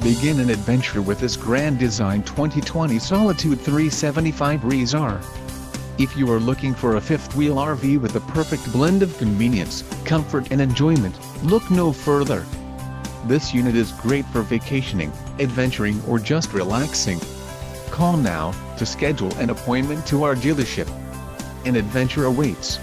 Begin an adventure with this grand design 2020 Solitude 375RES-R. If you are looking for a fifth-wheel RV with a perfect blend of convenience, comfort and enjoyment, look no further. This unit is great for vacationing, adventuring or just relaxing. Call now to schedule an appointment to our dealership. An adventure awaits.